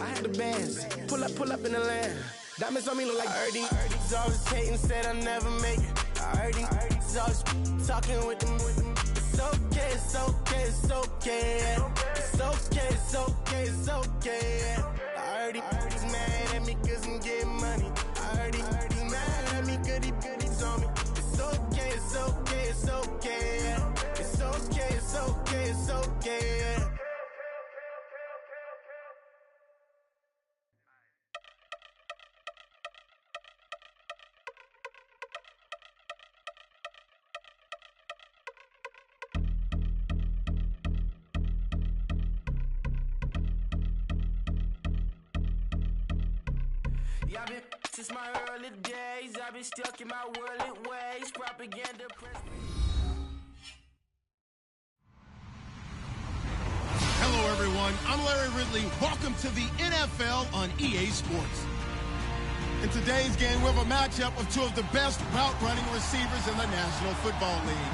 I had the bands. Pull up in the land. Diamonds on me look like I heard these always hating, said I never make it. I heard these always talking with them. It's okay, it's okay, it's okay. Yeah. It's okay, it's okay, it's okay. Yeah. I heard he's mad at me cause I'm getting money. I heard he's mad at me cause he's on me. It's okay, it's okay, it's okay. Yeah. It's okay, it's okay, it's okay. Yeah. I've been since my early days, I've been stuck in my worldly ways, propaganda press. Hello everyone, I'm Larry Ridley. Welcome to the NFL on EA Sports. In today's game, we have a matchup of two of the best route running receivers in the National Football League.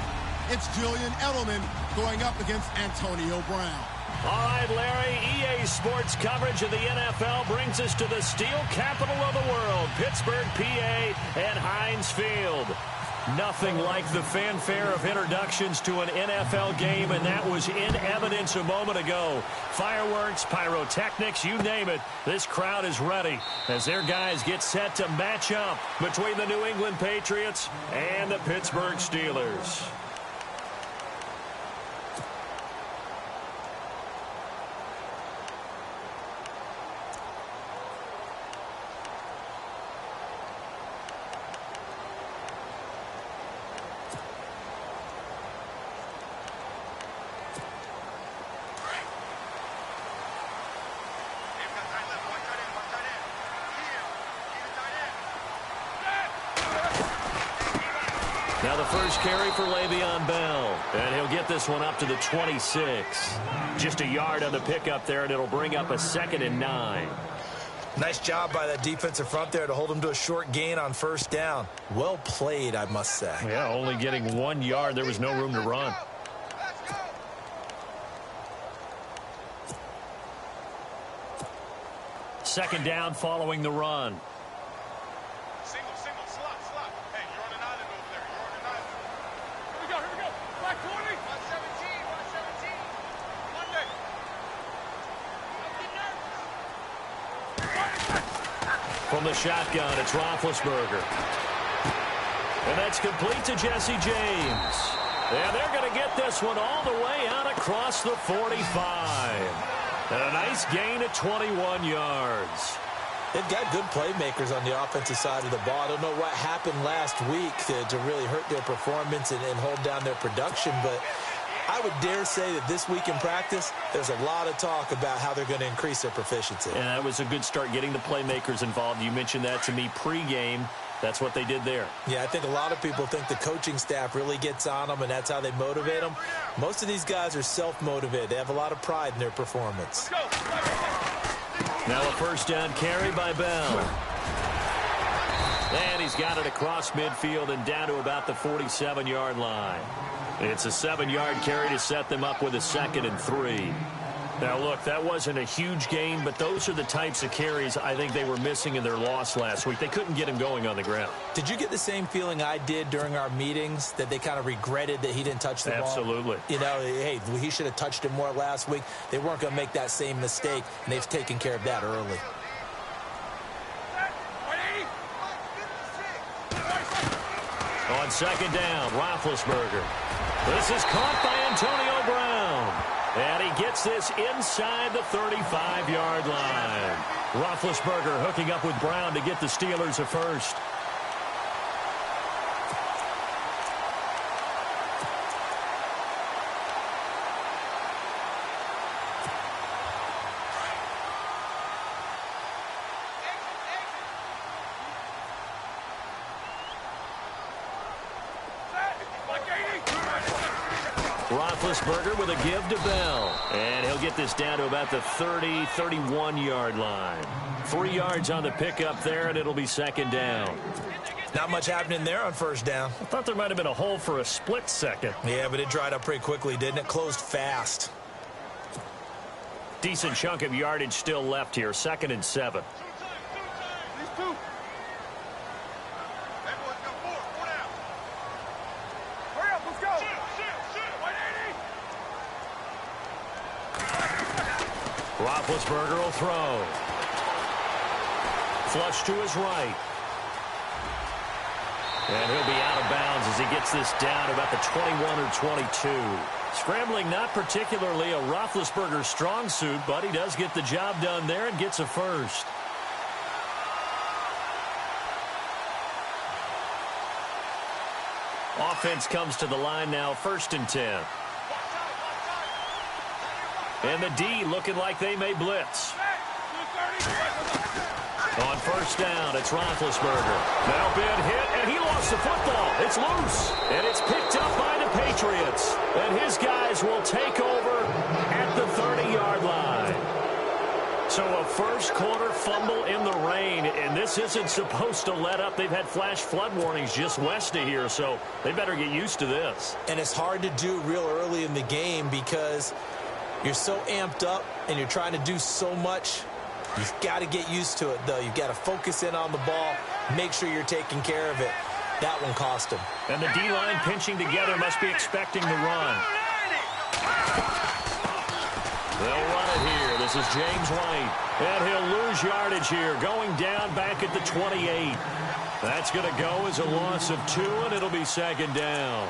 It's Julian Edelman going up against Antonio Brown. All right, Larry, EA Sports coverage of the NFL brings us to the steel capital of the world, Pittsburgh, PA, and Heinz Field. Nothing like the fanfare of introductions to an NFL game, and that was in evidence a moment ago. Fireworks, pyrotechnics, you name it. This crowd is ready as their guys get set to match up between the New England Patriots and the Pittsburgh Steelers. Now the first carry for Le'Veon Bell, and he'll get this one up to the 26. Just a yard on the pickup there, and it'll bring up a 2nd and 9. Nice job by that defensive front there to hold him to a short gain on first down. Well played, I must say. Yeah, only getting 1 yard. There was no room to run. Second down following the run. From the shotgun, it's Roethlisberger. And that's complete to Jesse James. And they're going to get this one all the way out across the 45. And a nice gain of 21 yards. They've got good playmakers on the offensive side of the ball. I don't know what happened last week to really hurt their performance and hold down their production, but I would dare say that this week in practice, there's a lot of talk about how they're going to increase their proficiency. And that was a good start getting the playmakers involved. You mentioned that to me pregame. That's what they did there. Yeah, I think a lot of people think the coaching staff really gets on them, and that's how they motivate them. Most of these guys are self-motivated. They have a lot of pride in their performance. Now a first down carry by Bell. And he's got it across midfield and down to about the 47-yard line. It's a 7-yard carry to set them up with a 2nd and 3. Now, look, that wasn't a huge gain, but those are the types of carries I think they were missing in their loss last week. They couldn't get him going on the ground. Did you get the same feeling I did during our meetings, that they kind of regretted that he didn't touch the ball? Absolutely. You know, hey, he should have touched it more last week. They weren't going to make that same mistake, and they've taken care of that early. On second down, Roethlisberger. This is caught by Antonio Brown. And he gets this inside the 35-yard line. Roethlisberger hooking up with Brown to get the Steelers a first. Roethlisberger with a give to Bell. And he'll get this down to about the 30, 31-yard line. 3 yards on the pickup there, and it'll be second down. Not much happening there on first down. I thought there might have been a hole for a split second. Yeah, but it dried up pretty quickly, didn't it? Closed fast. Decent chunk of yardage still left here. 2nd and 7. Roethlisberger will throw. Flush to his right. And he'll be out of bounds as he gets this down about the 21 or 22. Scrambling not particularly a Roethlisberger strong suit, but he does get the job done there and gets a first. Offense comes to the line now, 1st and 10. And the D looking like they may blitz. On 1st down, it's Roethlisberger. Now been hit, and he lost the football. It's loose, and it's picked up by the Patriots. And his guys will take over at the 30-yard line. So a first-quarter fumble in the rain, and this isn't supposed to let up. They've had flash flood warnings just west of here, so they better get used to this. And it's hard to do real early in the game because you're so amped up and you're trying to do so much. You've got to get used to it, though. You've got to focus in on the ball, make sure you're taking care of it. That one cost him. And the D-line pinching together must be expecting the run. They'll run it here. This is James White. And he'll lose yardage here, going down back at the 28. That's going to go as a loss of 2, and it'll be 2nd down.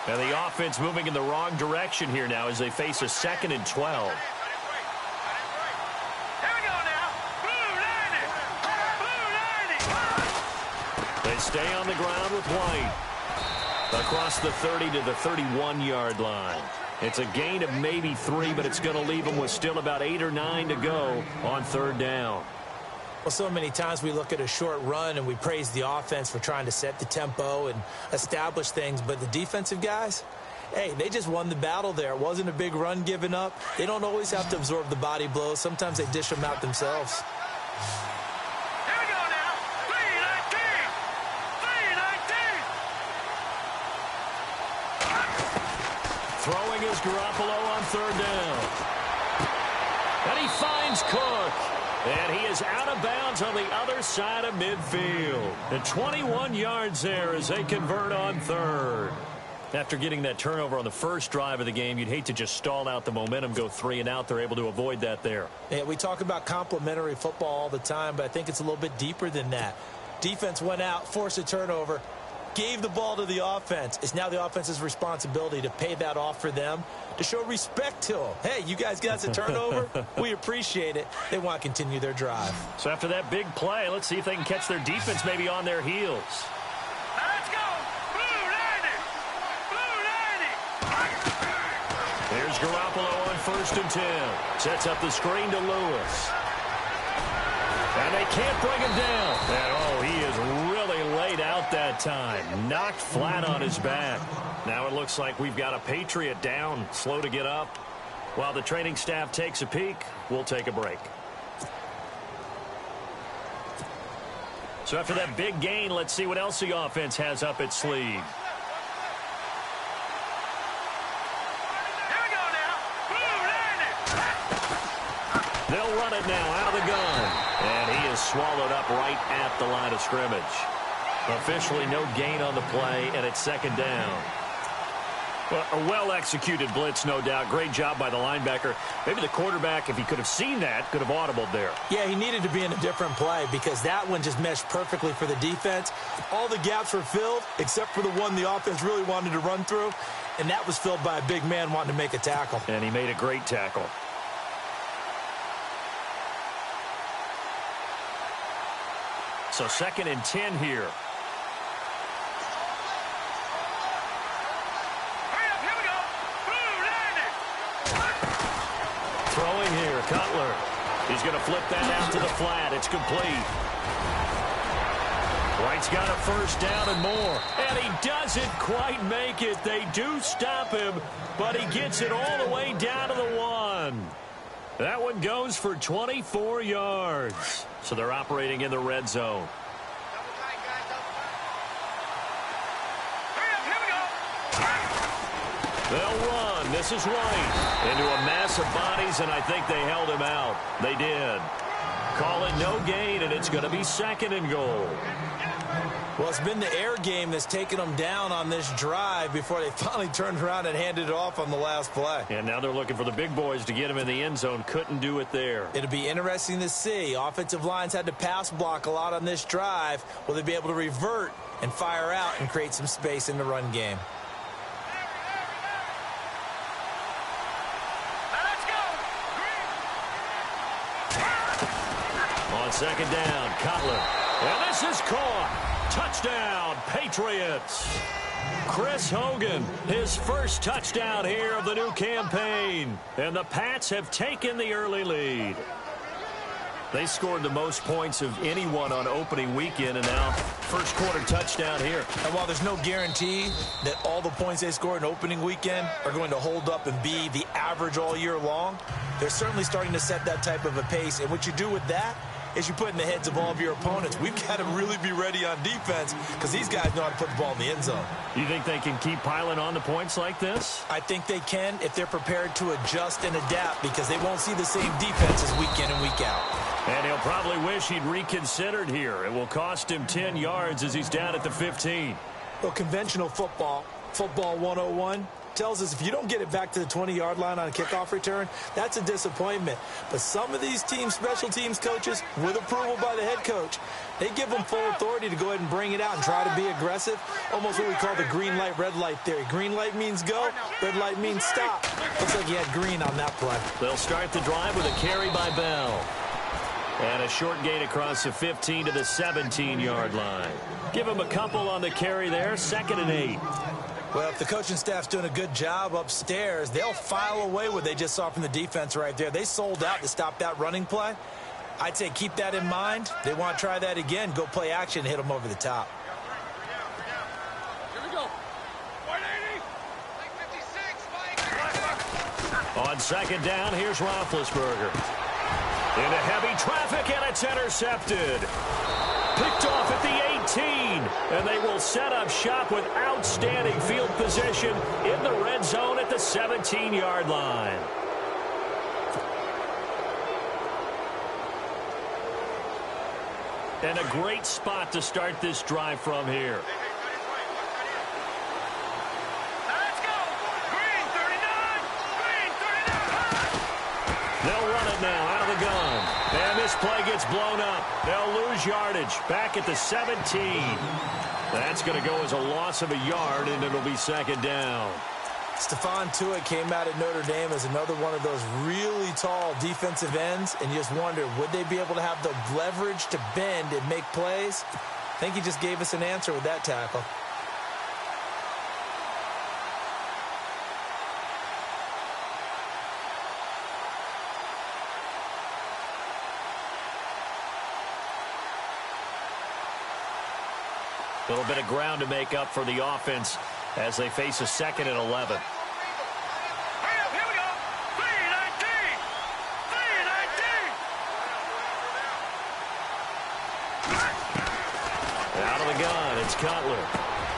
And the offense moving in the wrong direction here now as they face a 2nd and 12. They stay on the ground with White. Across the 30 to the 31-yard line. It's a gain of maybe 3, but it's going to leave them with still about 8 or 9 to go on 3rd down. Well, so many times we look at a short run and we praise the offense for trying to set the tempo and establish things, but the defensive guys, hey, they just won the battle there. It wasn't a big run given up. They don't always have to absorb the body blows. Sometimes they dish them out themselves. Here we go now. 3-19. Throwing is Garoppolo on 3rd down. And he finds Cook. And he is out of bounds on the other side of midfield. And 21 yards there as they convert on 3rd. After getting that turnover on the first drive of the game, you'd hate to just stall out the momentum, go 3 and out. They're able to avoid that there. Yeah, we talk about complementary football all the time, but I think it's a little bit deeper than that. Defense went out, forced a turnover, gave the ball to the offense. It's now the offense's responsibility to pay that off for them, to show respect to them. Hey, you guys got us a turnover. We appreciate it. They want to continue their drive. So after that big play, let's see if they can catch their defense maybe on their heels. Now let's go. Blue 90. There's Garoppolo on 1st and 10. Sets up the screen to Lewis. And they can't bring him down. And, he is really laid out that time. Knocked flat on his back. Now it looks like we've got a Patriot down, slow to get up. While the training staff takes a peek, we'll take a break. So after that big gain, let's see what else the offense has up its sleeve. Here we go now. Blue 90. They'll run it now out of the gun. And he is swallowed up right at the line of scrimmage. Officially no gain on the play, and it's 2nd down. Well, a well-executed blitz, no doubt. Great job by the linebacker. Maybe the quarterback, if he could have seen that, could have audibled there. Yeah, he needed to be in a different play because that one just meshed perfectly for the defense. All the gaps were filled except for the one the offense really wanted to run through, and that was filled by a big man wanting to make a tackle. And he made a great tackle. So 2nd and 10 here. Throwing here, Cutler. He's going to flip that out to the flat. It's complete. Wright's got a first down and more. And he doesn't quite make it. They do stop him, but he gets it all the way down to the 1. That one goes for 24 yards. So they're operating in the red zone. They'll run. This is Wright into a mass of bodies, and I think they held him out. They did. Call it no gain, and it's going to be 2nd and goal. Well, it's been the air game that's taken them down on this drive before they finally turned around and handed it off on the last play. And now they're looking for the big boys to get him in the end zone. Couldn't do it there. It'll be interesting to see. Offensive lines had to pass block a lot on this drive. Will they be able to revert and fire out and create some space in the run game? On 2nd down, Cutler. And this is caught. Touchdown, Patriots. Chris Hogan, his first touchdown here of the new campaign. And the Pats have taken the early lead. They scored the most points of anyone on opening weekend, and now first quarter touchdown here. And while there's no guarantee that all the points they scored in opening weekend are going to hold up and be the average all year long, they're certainly starting to set that type of a pace. And what you do with that is you put in the heads of all of your opponents, we've got to really be ready on defense because these guys know how to put the ball in the end zone. You think they can keep piling on the points like this? I think they can if they're prepared to adjust and adapt because they won't see the same defenses week in and week out. And he'll probably wish he'd reconsidered here. It will cost him 10 yards as he's down at the 15. Well, conventional football 101, tells us if you don't get it back to the 20-yard line on a kickoff return, that's a disappointment. But some of these teams, special teams coaches, with approval by the head coach, they give them full authority to go ahead and bring it out and try to be aggressive. Almost what we call the green light, red light theory. Green light means go, red light means stop. Looks like he had green on that play. They'll start the drive with a carry by Bell. And a short gain across the 15 to the 17-yard line. Give him a couple on the carry there, 2nd and 8. Well, if the coaching staff's doing a good job upstairs, they'll file away what they just saw from the defense right there. They sold out to stop that running play. I'd say keep that in mind. They want to try that again. Go play action and hit them over the top. Here we go. 180. On 2nd down, here's Roethlisberger. Into heavy traffic, and it's intercepted. Picked off at the 18, and they will set up shop with outstanding field position in the red zone at the 17-yard line. And a great spot to start this drive from here. Let's go. Green 39. Green 39. They'll run it now out of the gun. And this play gets blown up. They'll lose yardage back at the 17. That's going to go as a loss of a yard, and it'll be 2nd down. Stephon Tuitt came out of Notre Dame as another one of those really tall defensive ends, and you just wonder, would they be able to have the leverage to bend and make plays? I think he just gave us an answer with that tackle. A little bit of ground to make up for the offense as they face a 2nd and 11. Hurry up, here we go. 319. 319. Out of the gun, it's Cutler.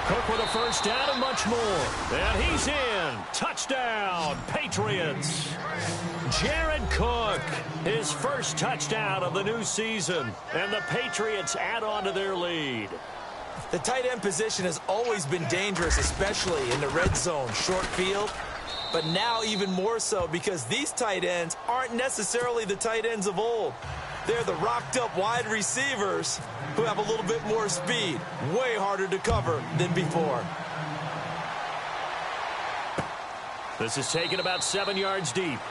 Cook with a first down and much more. And he's in. Touchdown, Patriots. Jared Cook, his first touchdown of the new season. And the Patriots add on to their lead. The tight end position has always been dangerous, especially in the red zone, short field. But now even more so because these tight ends aren't necessarily the tight ends of old. They're the rocked-up wide receivers who have a little bit more speed. Way harder to cover than before. This is taken about 7 yards deep.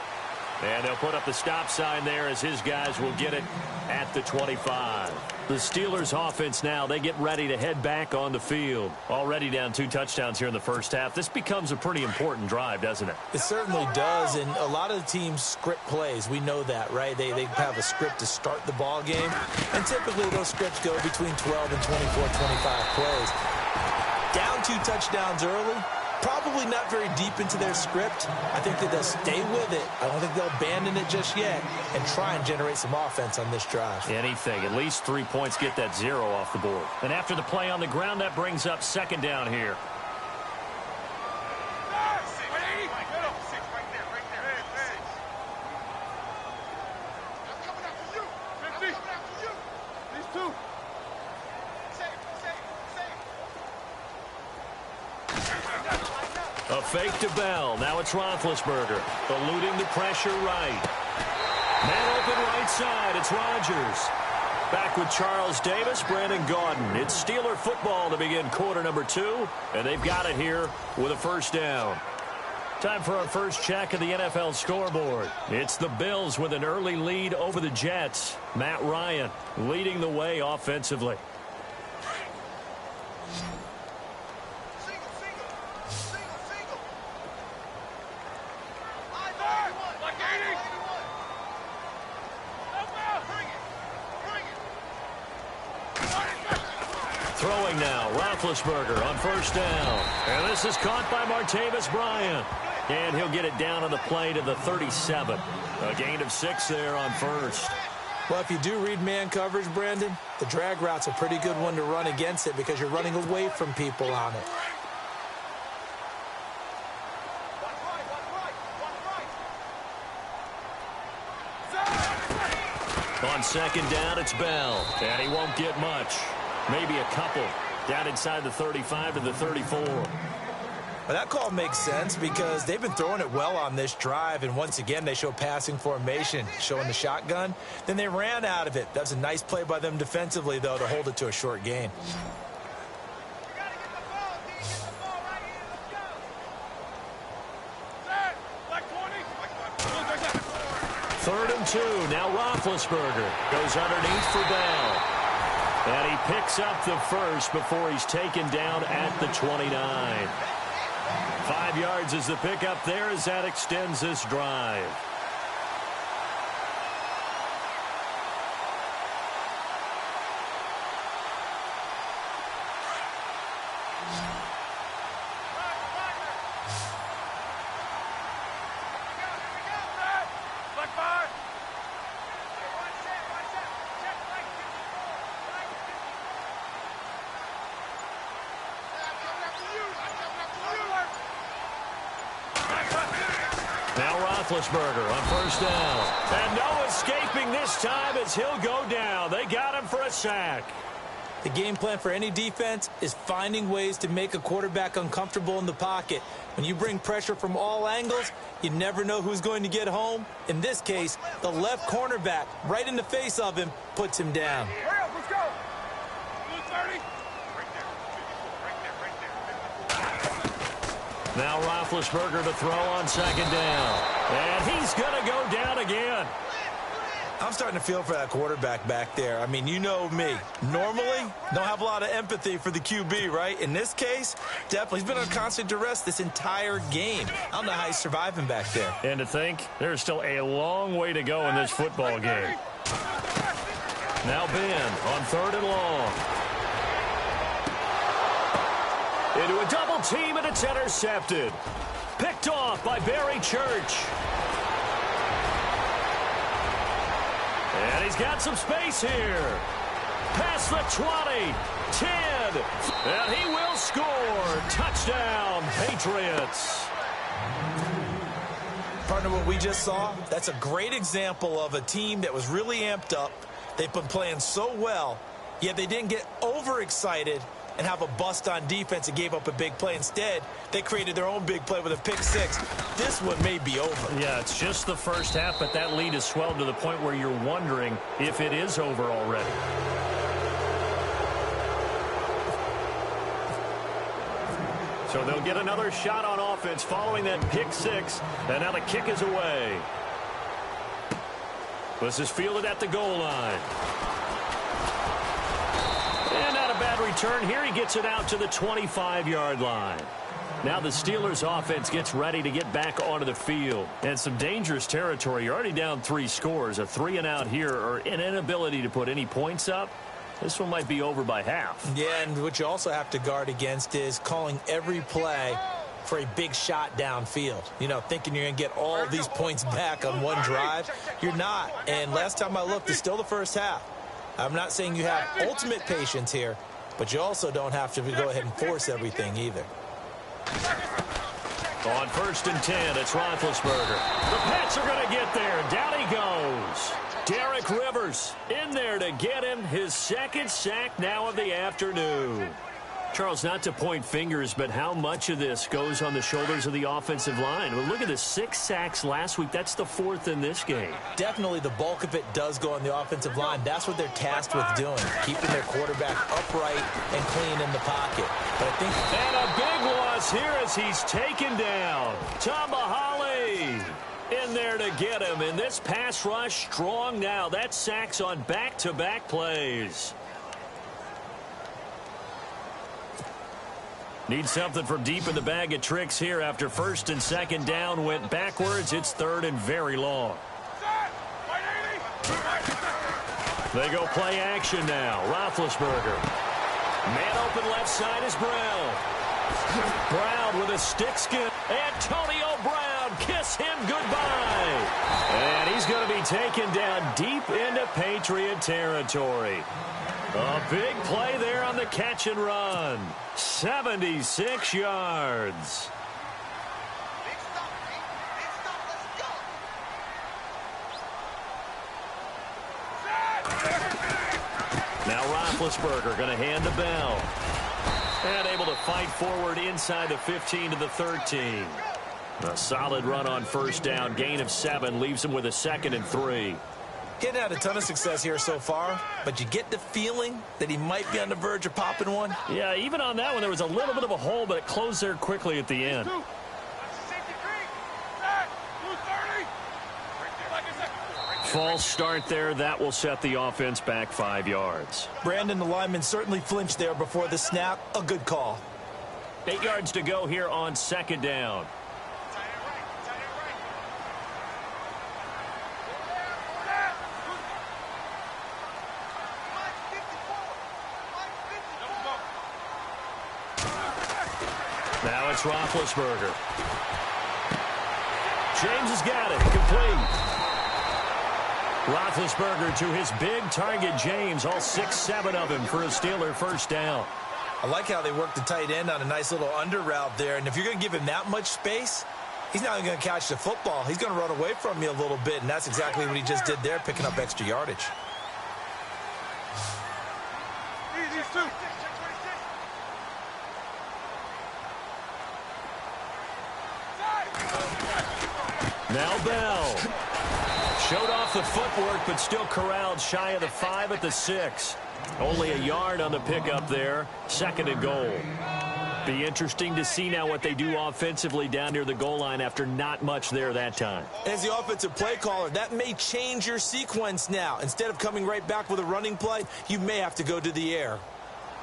And they'll put up the stop sign there as his guys will get it at the 25. The Steelers offense now, they get ready to head back on the field. Already down 2 touchdowns here in the first half. This becomes a pretty important drive, doesn't it? It certainly does, and a lot of the teams script plays. We know that, right? They have a script to start the ball game, and typically those scripts go between 12 and 24, 25 plays. Down 2 touchdowns early, probably not very deep into their script. I think that they'll stay with it. I don't think they'll abandon it just yet and try and generate some offense on this drive. Anything. At least 3 points, get that 0 off the board. And after the play on the ground, that brings up second down here. A fake to Bell. Now it's Roethlisberger. Eluding the pressure right. Man open right side. It's Rodgers. Back with Charles Davis, Brandon Gaudin. It's Steeler football to begin quarter number 2. And they've got it here with a first down. Time for our first check of the NFL scoreboard. It's the Bills with an early lead over the Jets. Matt Ryan leading the way offensively. Throwing now, Roethlisberger on first down. And this is caught by Martavis Bryant. And he'll get it down on the play to the 37. A gain of 6 there on first. Well, if you do read man coverage, Brandon, the drag route's a pretty good one to run against it because you're running away from people on it. On second down, it's Bell. And he won't get much. Maybe a couple. Down inside the 35 to the 34. Well, that call makes sense because they've been throwing it well on this drive, and once again they show passing formation, showing the shotgun. Then they ran out of it. That's a nice play by them defensively, though, to hold it to a short gain. Third and 2. Now Roethlisberger goes underneath for Bell. And he picks up the first before he's taken down at the 29. 5 yards is the pickup there as that extends this drive. Roethlisberger on first down. And no escaping this time as he'll go down. They got him for a sack. The game plan for any defense is finding ways to make a quarterback uncomfortable in the pocket. When you bring pressure from all angles, you never know who's going to get home. In this case, the left cornerback, right in the face of him, puts him down. Let's go. Now Roethlisberger to throw on second down. And he's going to go down again. I'm starting to feel for that quarterback back there. I mean, you know me. Normally, don't have a lot of empathy for the QB, right? In this case, definitely. He's been on constant duress this entire game. I don't know how he's surviving back there. And to think, there's still a long way to go in this football game. Now Ben on third and long. Into a double team, and it's intercepted. Picked off by Barry Church. And he's got some space here. Past the 20, 10, and he will score. Touchdown, Patriots. Partner, what we just saw, that's a great example of a team that was really amped up. They've been playing so well, yet they didn't get overexcited and have a bust on defense and gave up a big play. Instead, they created their own big play with a pick six. This one may be over. Yeah, it's just the first half, but that lead has swelled to the point where you're wondering if it is over already. So they'll get another shot on offense following that pick six, and now the kick is away. This is fielded at the goal line. And not a bad return here. He gets it out to the 25-yard line. Now the Steelers offense gets ready to get back onto the field. And some dangerous territory. You're already down 3 scores. A 3-and-out here or an inability to put any points up. This one might be over by half. Yeah, and what you also have to guard against is calling every play for a big shot downfield. You know, thinking you're going to get all these points back on one drive. You're not. And last time I looked, it's still the first half. I'm not saying you have ultimate patience here, but you also don't have to go ahead and force everything either. On 1st and 10, it's Roethlisberger. The Pats are going to get there. Down he goes. Derek Rivers in there to get him his 2nd sack now of the afternoon. Charles, not to point fingers, but how much of this goes on the shoulders of the offensive line? Well, look at the 6 sacks last week. That's the 4th in this game. Definitely the bulk of it does go on the offensive line. That's what they're tasked with doing, keeping their quarterback upright and clean in the pocket. But I think... And a big loss here as he's taken down. Tamahali in there to get him. And this pass rush strong now. That's sacks on back-to-back plays. Need something from deep in the bag of tricks here after 1st and 2nd down went backwards. It's 3rd and very long. They go play action now. Roethlisberger. Man open left side is Brown. Brown with a stick skin. Antonio Brown, kiss him goodbye. And he's going to be taken down deep into Patriot territory. A big play there on the catch and run. 76 yards. Now Roethlisberger going to hand to Bell. And able to fight forward inside the 15 to the 13. A solid run on 1st down. Gain of 7 leaves him with a 2nd and 3. He hadn't had a ton of success here so far, but you get the feeling that he might be on the verge of popping one. Yeah, even on that one, there was a little bit of a hole, but it closed there quickly at the end. False start there. That will set the offense back 5 yards. Brandon, the lineman, certainly flinched there before the snap. A good call. 8 yards to go here on 2nd down. Now it's Roethlisberger. James has got it. Complete. Roethlisberger to his big target, James. All 6-7 of him for a Steeler 1st down. I like how they work the tight end on a nice little under route there. And if you're going to give him that much space, he's not even going to catch the football. He's going to run away from you a little bit, and that's exactly what he just did there, picking up extra yardage. Now Bell. Showed off the footwork, but still corralled shy of the 5 at the 6. Only a yard on the pickup there. 2nd and goal. Be interesting to see now what they do offensively down near the goal line after not much there that time. As the offensive play caller, that may change your sequence now. Instead of coming right back with a running play, you may have to go to the air.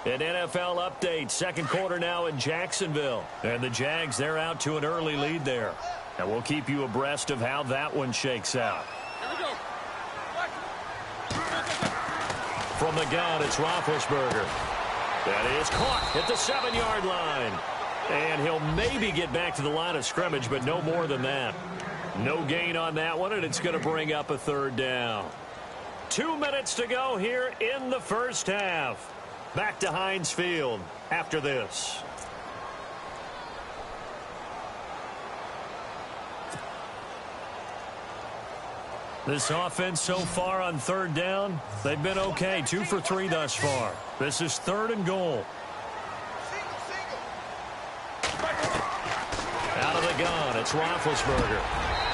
An NFL update. 2nd quarter now in Jacksonville. And the Jags, they're out to an early lead there. And we'll keep you abreast of how that one shakes out. From the gun, it's Roethlisberger. That is caught at the 7-yard line. And he'll maybe get back to the line of scrimmage, but no more than that. No gain on that one, and it's going to bring up a 3rd down. 2 minutes to go here in the 1st half. Back to Heinz Field after this. This offense so far on 3rd down, they've been okay. 2 for 3 thus far. This is 3rd and goal. Out of the gun, it's Roethlisberger.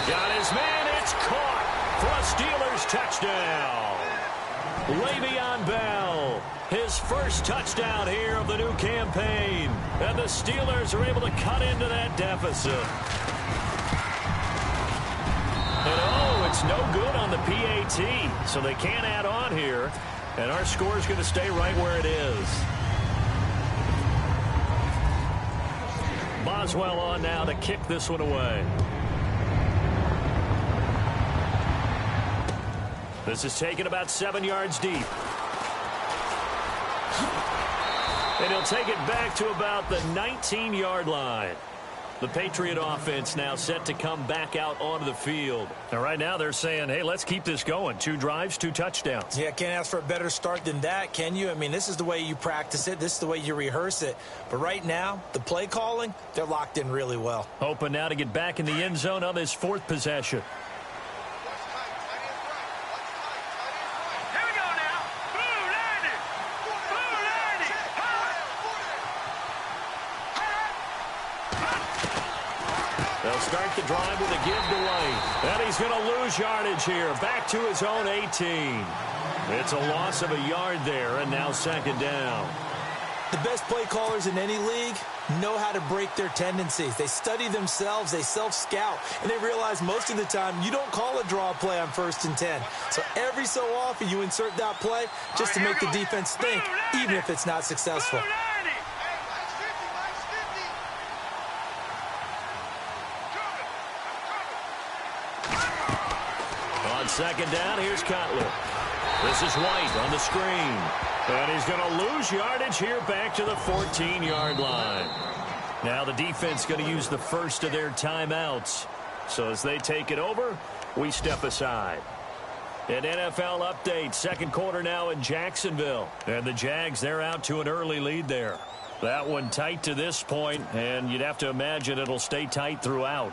Got his man, it's caught for a Steelers touchdown. Le'Veon Bell, his 1st touchdown here of the new campaign. And the Steelers are able to cut into that deficit. And it's It's no good on the PAT, so they can't add on here. And our score is going to stay right where it is. Boswell on now to kick this one away. This is taken about 7 yards deep. And he'll take it back to about the 19-yard line. The Patriot offense now set to come back out onto the field. And right now they're saying, hey, let's keep this going. 2 drives, 2 touchdowns. Yeah, can't ask for a better start than that, can you? I mean, this is the way you practice it. This is the way you rehearse it. But right now, the play calling, they're locked in really well. Hoping now to get back in the end zone on this 4th possession. They'll start the drive with a give to White. And he's going to lose yardage here. Back to his own 18. It's a loss of a yard there, and now 2nd down. The best play callers in any league know how to break their tendencies. They study themselves, they self-scout, and they realize most of the time you don't call a draw play on 1st and 10. So every so often you insert that play just to make the defense think, even if it's not successful. On 2nd down, here's Cutler. This is White on the screen. And he's going to lose yardage here back to the 14-yard line. Now the defense going to use the first of their timeouts. So as they take it over, we step aside. An NFL update, 2nd quarter now in Jacksonville. And the Jags, they're out to an early lead there. That one tight to this point, and you'd have to imagine it'll stay tight throughout.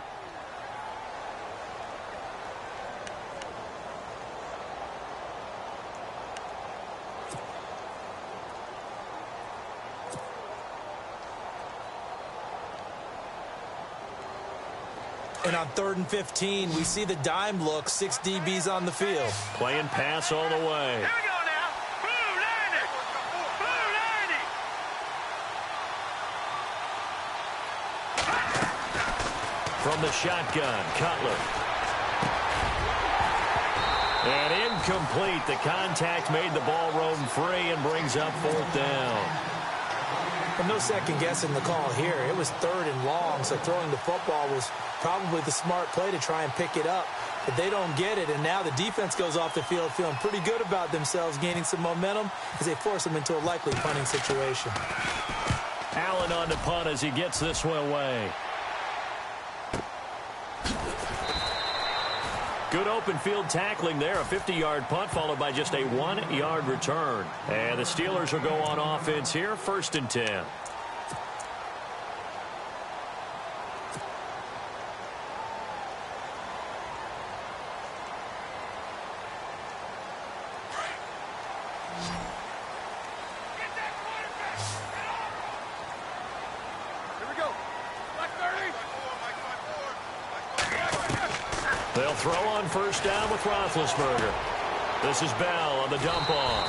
And on 3rd and 15, we see the dime look, 6 DBs on the field. Playing pass all the way. Here we go now. Blue 90. Blue 90. From the shotgun, Cutler. And incomplete. The contact made the ball roam free and brings up 4th down. And no second guessing the call here. It was 3rd and long, so throwing the football was probably the smart play to try and pick it up. But they don't get it, and now the defense goes off the field feeling pretty good about themselves, gaining some momentum as they force them into a likely punting situation. Allen on the punt as he gets this one away. Good open field tackling there. A 50-yard punt followed by just a 1-yard return. And the Steelers will go on offense here, 1st and 10. They'll throw on 1st down with Roethlisberger. This is Bell on the dump off.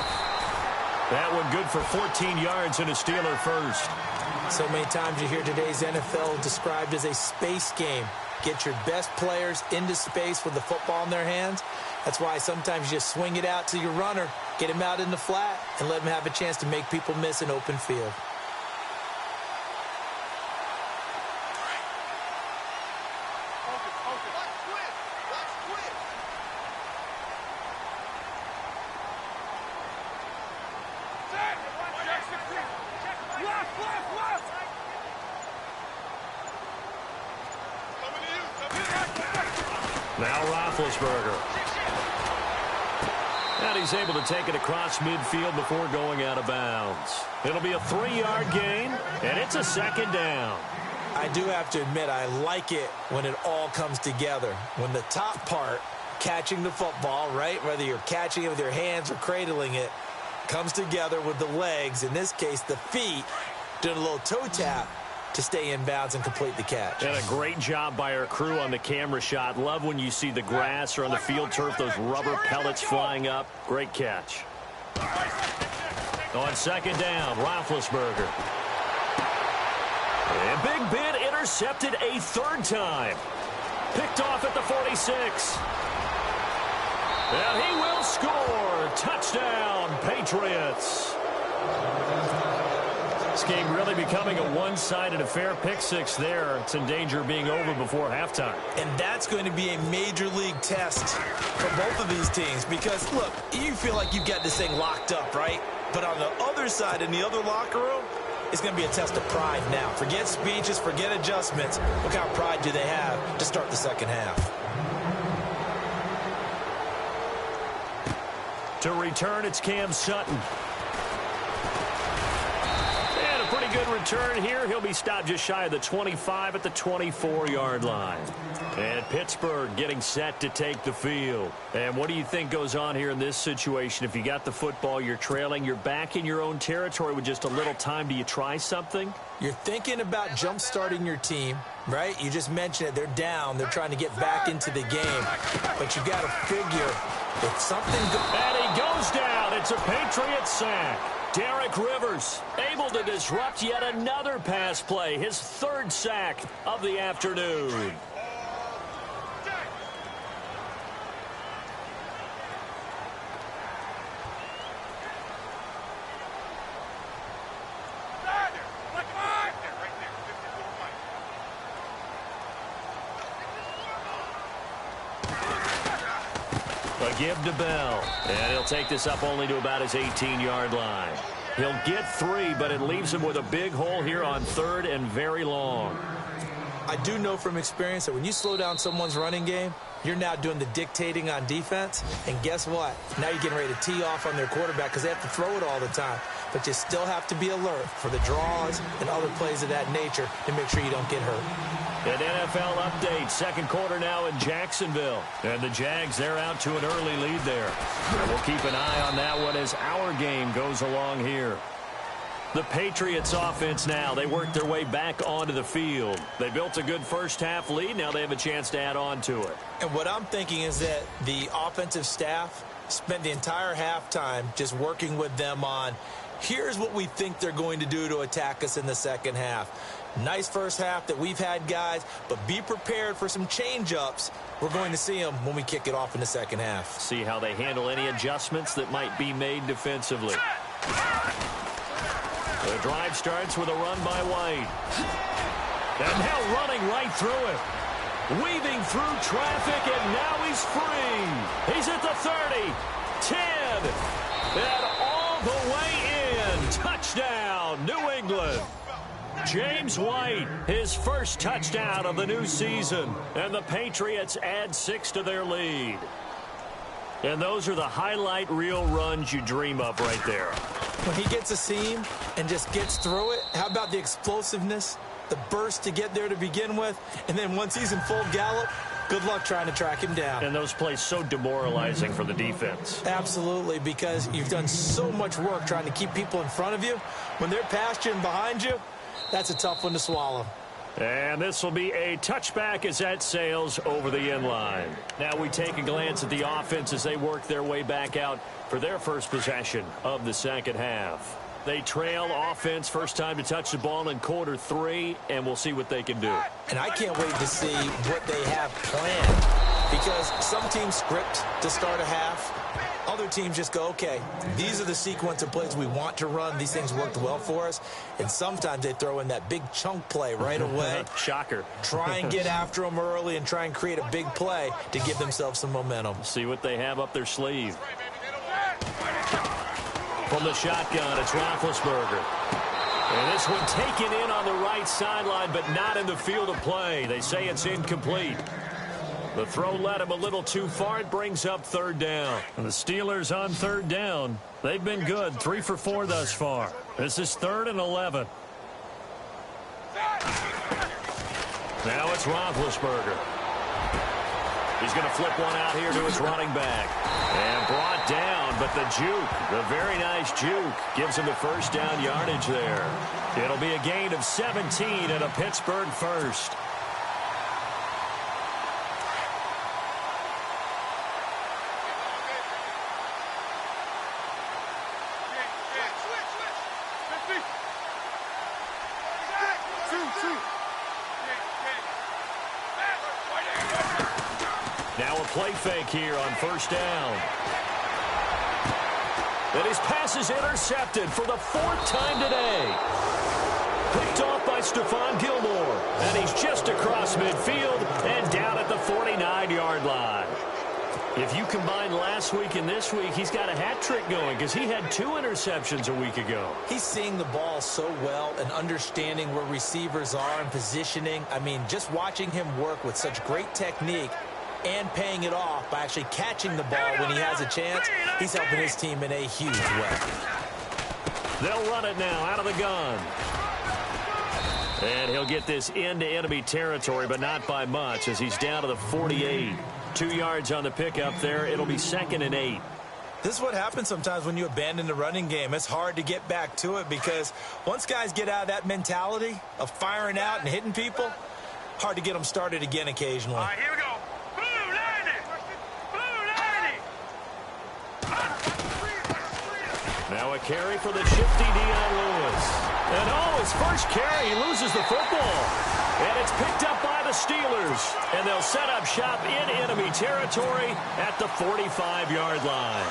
That one good for 14 yards and a Steeler first. So many times you hear today's NFL described as a space game. Get your best players into space with the football in their hands. That's why sometimes you just swing it out to your runner, get him out in the flat, and let him have a chance to make people miss an open field. Now Roethlisberger. And he's able to take it across midfield before going out of bounds. It'll be a 3-yard gain, and it's a 2nd down. I do have to admit, I like it when it all comes together. When the top part, catching the football, right, whether you're catching it with your hands or cradling it, comes together with the legs, in this case the feet, doing a little toe tap to stay in bounds and complete the catch. And a great job by our crew on the camera shot. Love when you see the grass or on the field turf, those rubber pellets flying up. Great catch. On 2nd down, Roethlisberger. And Big Ben intercepted a 3rd time. Picked off at the 46. And he will score. Touchdown, Patriots. This game really becoming a one-sided affair. Pick six there. It's in danger of being over before halftime. And that's going to be a major league test for both of these teams because, look, you feel like you've got this thing locked up, right? But on the other side, in the other locker room, it's going to be a test of pride now. Forget speeches, forget adjustments. Look how pride do they have to start the second half. To return, it's Cam Sutton. And a pretty good return here. He'll be stopped just shy of the 25 at the 24-yard line. And Pittsburgh getting set to take the field. And what do you think goes on here in this situation? If you got the football, you're trailing, you're back in your own territory with just a little time. Do you try something? You're thinking about jump-starting your team, right? You just mentioned it. They're down. They're trying to get back into the game. But you got to figure if something... And he goes down. It's a Patriot sack. Derek Rivers able to disrupt yet another pass play. His third sack of the afternoon. A give to Bell. And he'll take this up only to about his 18-yard line. He'll get 3, but it leaves him with a big hole here on third and very long. I do know from experience that when you slow down someone's running game, you're now doing the dictating on defense. And guess what? Now you're getting ready to tee off on their quarterback because they have to throw it all the time. But you still have to be alert for the draws and other plays of that nature to make sure you don't get hurt. An NFL update. Second quarter now in Jacksonville. And the Jags, they're out to an early lead there. And we'll keep an eye on that one as our game goes along here. The Patriots offense now, they work their way back onto the field. They built a good first half lead. Now they have a chance to add on to it. And what I'm thinking is that the offensive staff spent the entire halftime just working with them on, here's what we think they're going to do to attack us in the second half. Nice first half that we've had, guys, but be prepared for some change-ups. We're going to see them when we kick it off in the second half. See how they handle any adjustments that might be made defensively. The drive starts with a run by White. And now running right through it. Weaving through traffic, and now he's free. He's at the 30, 10, and all the way in. Touchdown, New England. James White, his first touchdown of the new season. And the Patriots add 6 to their lead. And those are the highlight reel runs you dream of right there. When he gets a seam and just gets through it, how about the explosiveness, the burst to get there to begin with, and then once he's in full gallop, good luck trying to track him down. And those plays so demoralizing for the defense. Absolutely, because you've done so much work trying to keep people in front of you. When they're past you and behind you, that's a tough one to swallow. And this will be a touchback as that sails over the end line. Now we take a glance at the offense as they work their way back out for their first possession of the second half. They trail offense, first time to touch the ball in quarter 3, and we'll see what they can do. And I can't wait to see what they have planned, because some teams script to start a half. Other teams just go, okay, these are the sequence of plays we want to run. These things worked well for us. And sometimes they throw in that big chunk play right away. Shocker. Try and get after them early and try and create a big play to give themselves some momentum. See what they have up their sleeve. From the shotgun, it's Roethlisberger. And this one taken in on the right sideline, but not in the field of play. They say it's incomplete. The throw led him a little too far. It brings up third down. And the Steelers on third down. They've been good. 3 for 4 thus far. This is 3rd and 11. Now it's Roethlisberger. He's going to flip one out here to his running back. And brought down, but the juke, the very nice juke, gives him the first down yardage there. It'll be a gain of 17 and a Pittsburgh first. Now a play fake here on first down. And his pass is intercepted for the fourth time today. Picked off by Stephon Gilmore. And he's just across midfield and down at the 49-yard line. If you combine last week and this week, he's got a hat trick going because he had 2 interceptions a week ago. He's seeing the ball so well and understanding where receivers are and positioning. I mean, just watching him work with such great technique and paying it off by actually catching the ball when he has a chance, he's helping his team in a huge way. They'll run it now out of the gun. And he'll get this into enemy territory, but not by much as he's down to the 48. 2 yards on the pickup there. It'll be 2nd and 8. This is what happens sometimes when you abandon the running game. It's hard to get back to it because once guys get out of that mentality of firing out and hitting people, hard to get them started again occasionally. All right, here we go. Blue 90. Now a carry for the shifty Dion Lewis. And his first carry, he loses the football. And it's picked up by the Steelers. And they'll set up shop in enemy territory at the 45-yard line.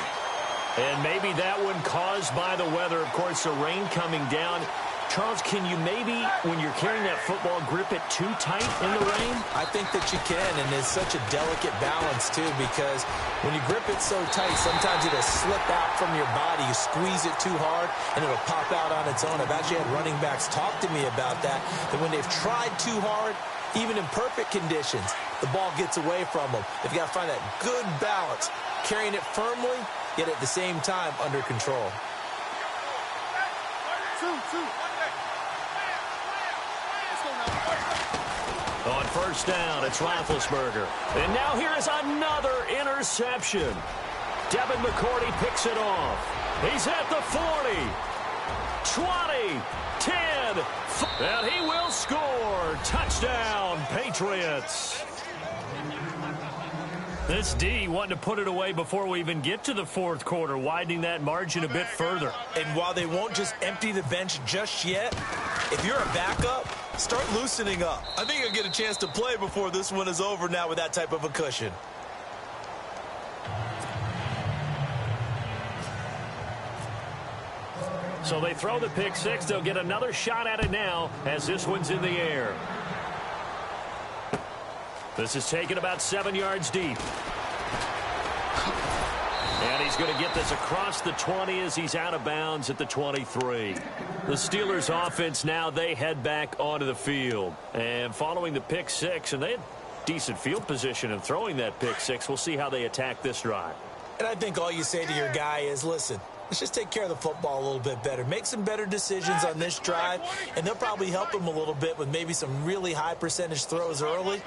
And maybe that one caused by the weather. Of course, the rain coming down. Charles, can you maybe, when you're carrying that football, grip it too tight in the rain? I think that you can, and it's such a delicate balance, too, because when you grip it so tight, sometimes it'll slip out from your body. You squeeze it too hard, and it'll pop out on its own. I've actually had running backs talk to me about that when they've tried too hard, even in perfect conditions, the ball gets away from them. They've got to find that good balance, carrying it firmly, yet at the same time under control. On first down, it's Roethlisberger. And now here is another interception. Devin McCourty picks it off. He's at the 40, 20, 10, and he will score. Touchdown, Patriots. This D wanted to put it away before we even get to the fourth quarter, widening that margin a bit further. And while they won't just empty the bench just yet, if you're a backup, start loosening up. I think you'll get a chance to play before this one is over now with that type of a cushion. So they throw the pick six. They'll get another shot at it now as this one's in the air. This is taken about 7 yards deep. And he's going to get this across the 20 as he's out of bounds at the 23. The Steelers offense now, they head back onto the field. And following the pick six, and they had decent field position in throwing that pick six. We'll see how they attack this drive. And I think all you say to your guy is, listen, let's just take care of the football a little bit better. Make some better decisions on this drive, and they'll probably help him a little bit with maybe some really high percentage throws early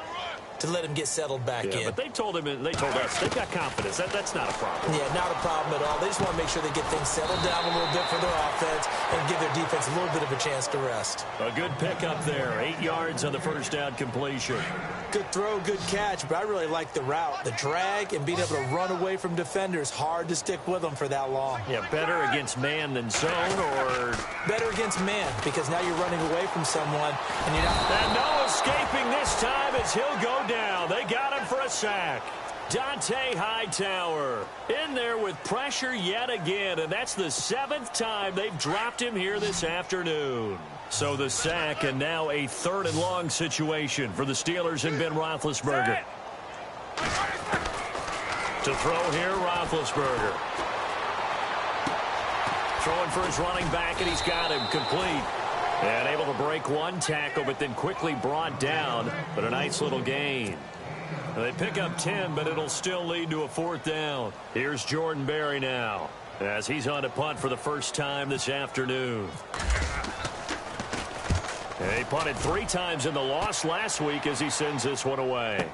to let him get settled back in. But they told us they've got confidence. That's not a problem. Yeah, not a problem at all. They just want to make sure they get things settled down a little bit for their offense and give their defense a little bit of a chance to rest. A good pickup there. 8 yards on the first down completion. Good throw, good catch, but I really like the route. The drag and being able to run away from defenders. Hard to stick with them for that long. Yeah, better against man than zone, or better against man, because now you're running away from someone and you're not. And no escaping this time as he'll go down. They got him for a sack. Dante Hightower in there with pressure yet again, and that's the 7th time they've dropped him here this afternoon. So the sack, and now a 3rd and long situation for the Steelers and Ben Roethlisberger. To throw here, Roethlisberger. Throwing for his running back, and he's got him complete. And able to break one tackle, but then quickly brought down. But a nice little gain. They pick up 10, but it'll still lead to a 4th down. Here's Jordan Berry now, as he's on to punt for the first time this afternoon. And he punted 3 times in the loss last week as he sends this one away.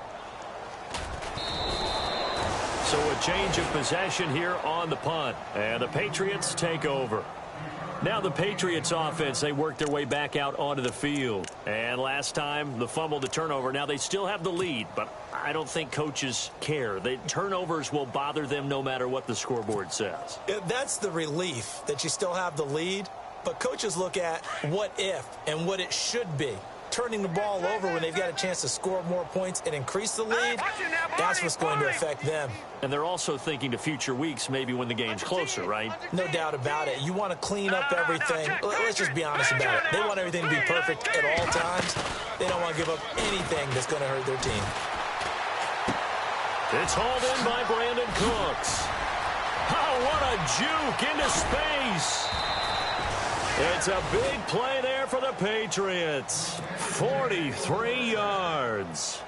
So a change of possession here on the punt. And the Patriots take over. Now the Patriots offense, they work their way back out onto the field. And last time, the fumble, the turnover. Now they still have the lead, but I don't think coaches care. The turnovers will bother them no matter what the scoreboard says. That's the relief, that you still have the lead. But coaches look at what if and what it should be. turning the ball over when they've got a chance to score more points and increase the lead, that's what's going to affect them. And they're also thinking to future weeks, maybe when the game's closer, right? No doubt about it. You want to clean up everything. Let's just be honest about it. They want everything to be perfect at all times. They don't want to give up anything that's going to hurt their team. It's hauled in by Brandon Cooks. Oh, what a juke into space. It's a big play there for the Patriots. 43 yards.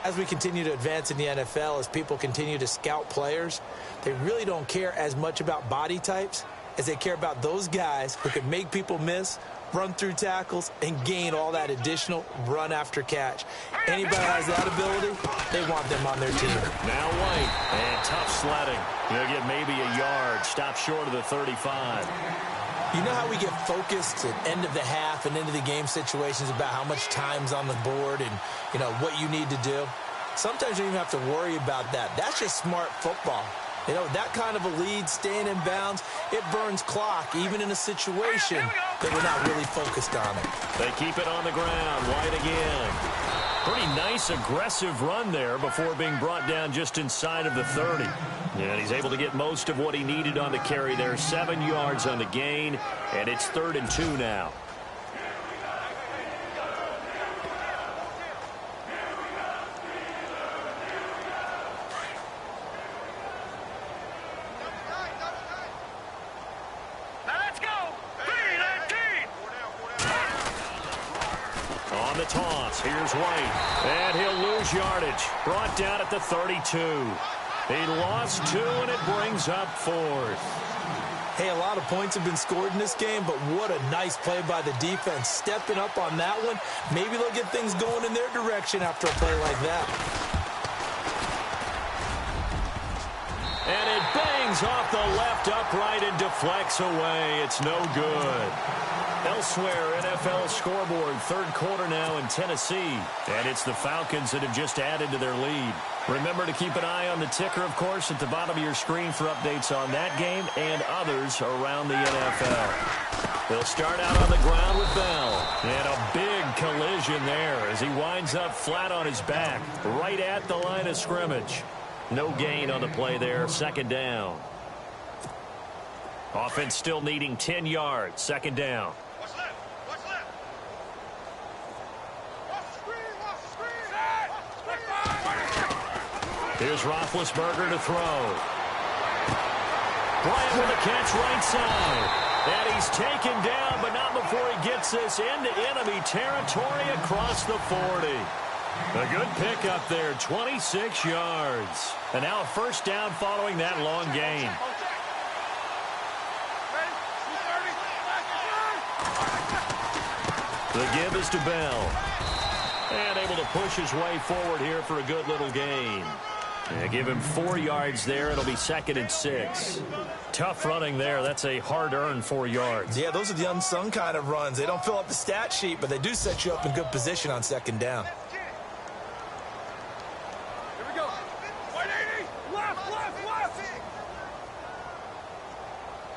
As we continue to advance in the NFL, as people continue to scout players, they really don't care as much about body types as they care about those guys who can make people miss, run through tackles, and gain all that additional run after catch. Anybody has that ability, they want them on their team. Now White, and tough sledding. He'll get maybe a yard, stop short of the 35. You know how we get focused at end of the half and into the game situations about how much time's on the board and, you know, what you need to do? Sometimes you don't even have to worry about that. That's just smart football. You know, that kind of a lead, staying in bounds, it burns clock, even in a situation that we're not really focused on it. They keep it on the ground. White again. Pretty nice, aggressive run there before being brought down just inside of the 30. And he's able to get most of what he needed on the carry there. 7 yards on the gain, and it's 3rd and 2 now. Let's go. 3-19. On the toss, here's White. And he'll lose yardage. Brought down at the 32. He lost 2, and it brings up 4th. Hey, a lot of points have been scored in this game, but what a nice play by the defense. Stepping up on that one, maybe they'll get things going in their direction after a play like that. And it bangs off the left upright and deflects away. It's no good. Elsewhere, NFL scoreboard, 3rd quarter now in Tennessee. And it's the Falcons that have just added to their lead. Remember to keep an eye on the ticker, of course, at the bottom of your screen for updates on that game and others around the NFL. They'll start out on the ground with Bell. And a big collision there as he winds up flat on his back, right at the line of scrimmage. No gain on the play there, 2nd down. Offense still needing 10 yards, 2nd down. What's left? What's left? Here's Roethlisberger to throw. Bryant with a catch right side. And he's taken down, but not before he gets this into enemy territory across the 40. A good pickup there, 26 yards. And now a 1st down following that long gain. The give is to Bell. And able to push his way forward here for a good little gain. And give him 4 yards there. It'll be 2nd and 6. Tough running there. That's a hard-earned 4 yards. Yeah, those are the unsung kind of runs. They don't fill up the stat sheet, but they do set you up in good position on 2nd down. Here we go. 180. Left.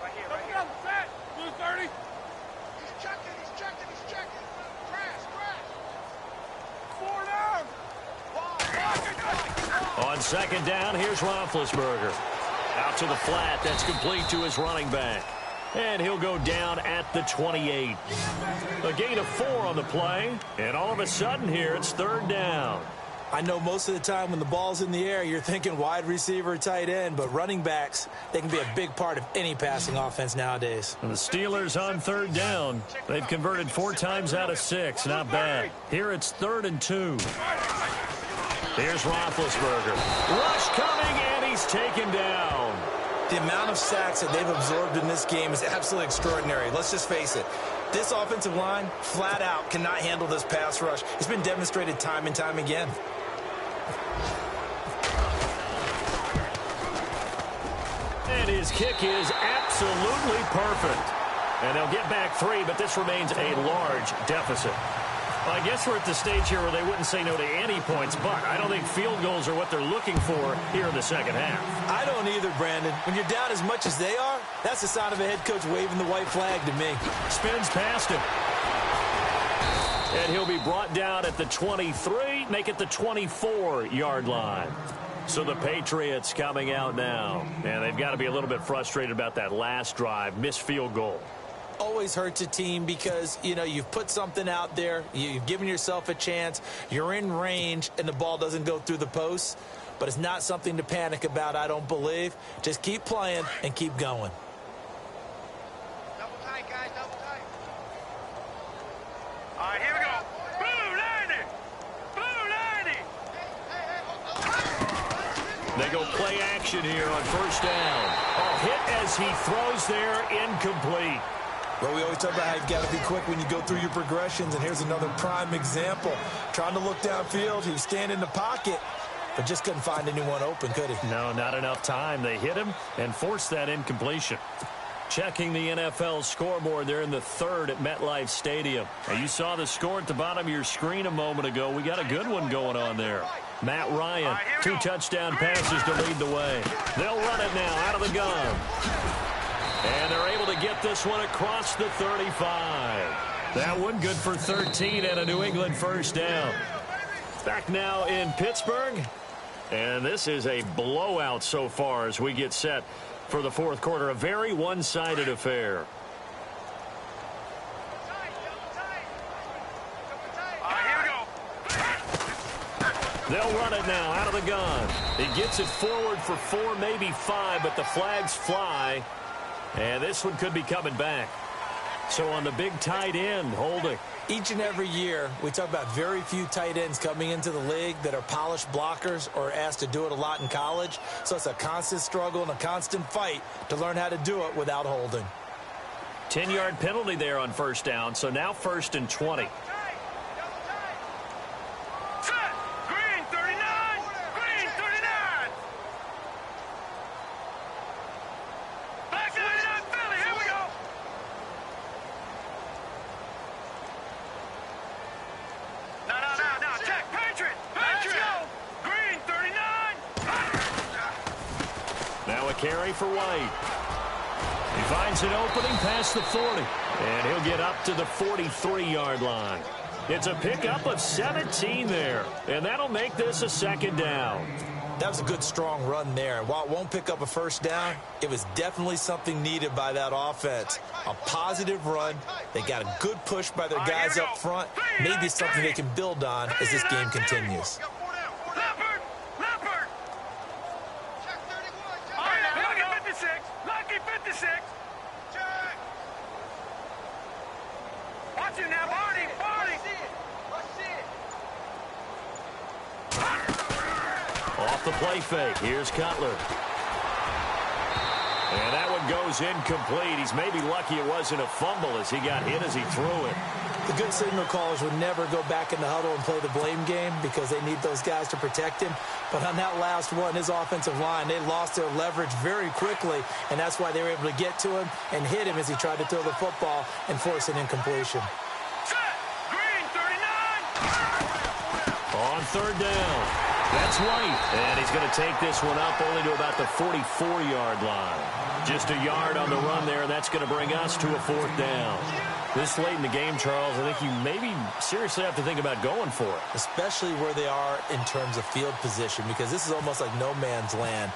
Right here. Set. Blue 30. He's checking. Crash. 4 down. On 2nd down, here's Roethlisberger. Out to the flat. That's complete to his running back. And he'll go down at the 28. A gain of 4 on the play. And all of a sudden here, it's 3rd down. I know most of the time when the ball's in the air, you're thinking wide receiver, tight end, but running backs, they can be a big part of any passing offense nowadays. And the Steelers on 3rd down. They've converted 4 times out of 6. Not bad. Here it's 3rd and 2. Here's Roethlisberger. Rush coming, and he's taken down. The amount of sacks that they've absorbed in this game is absolutely extraordinary. Let's just face it. This offensive line, flat out, cannot handle this pass rush. It's been demonstrated time and time again. And his kick is absolutely perfect. And they'll get back 3, but this remains a large deficit. Well, I guess we're at the stage here where they wouldn't say no to any points, but I don't think field goals are what they're looking for here in the 2nd half. I don't either, Brandon. When you're down as much as they are, that's the sign of a head coach waving the white flag to me. Spins past him. And he'll be brought down at the 23, make it the 24-yard line. So the Patriots coming out now. And they've got to be a little bit frustrated about that last drive, missed field goal. Always hurts a team because, you know, you've put something out there, you've given yourself a chance, you're in range, and the ball doesn't go through the posts. But it's not something to panic about, I don't believe. Just keep playing and keep going. Double tight, guys, double tight. All right, here we go. Blue 90. Blue 90. They go play action here on first down. A hit as he throws there, incomplete. Well, we always talk about how you've got to be quick when you go through your progressions, and here's another prime example. Trying to look downfield, he was standing in the pocket, but just couldn't find anyone open, could he? No, not enough time. They hit him and forced that incompletion. Checking the NFL scoreboard, they're in the third at MetLife Stadium. Now, you saw the score at the bottom of your screen a moment ago. We got a good one going on there. Matt Ryan, 2 touchdown passes to lead the way. They'll run it now out of the gun. And they're able to get this one across the 35. That one good for 13 and a New England first down. Back now in Pittsburgh. And this is a blowout so far as we get set for the fourth quarter. A very one-sided affair. They'll run it now out of the gun. He gets it forward for 4, maybe 5, but the flags fly. And this one could be coming back. So on the big tight end, holding. Each and every year, we talk about very few tight ends coming into the league that are polished blockers or asked to do it a lot in college. So it's a constant struggle and a constant fight to learn how to do it without holding. 10-yard penalty there on first down, so now 1st and 20. Carry for White. He finds an opening past the 40. And he'll get up to the 43-yard line. It's a pickup of 17 there. And that'll make this a 2nd down. That was a good, strong run there. And while it won't pick up a first down, it was definitely something needed by that offense. A positive run. They got a good push by their guys up front. Maybe something they can build on as this game continues. Off the play fake. Here's Cutler. And that one goes incomplete. He's maybe lucky it wasn't a fumble as he got hit as he threw it. The good signal callers would never go back in the huddle and play the blame game because they need those guys to protect him. But on that last one, his offensive line, they lost their leverage very quickly, and that's why they were able to get to him and hit him as he tried to throw the football and force an incompletion. On 3rd down. That's White. And he's going to take this one up only to about the 44-yard line. Just a yard on the run there. That's going to bring us to a 4th down. This late in the game, Charles, I think you maybe seriously have to think about going for it. Especially where they are in terms of field position, because this is almost like no man's land.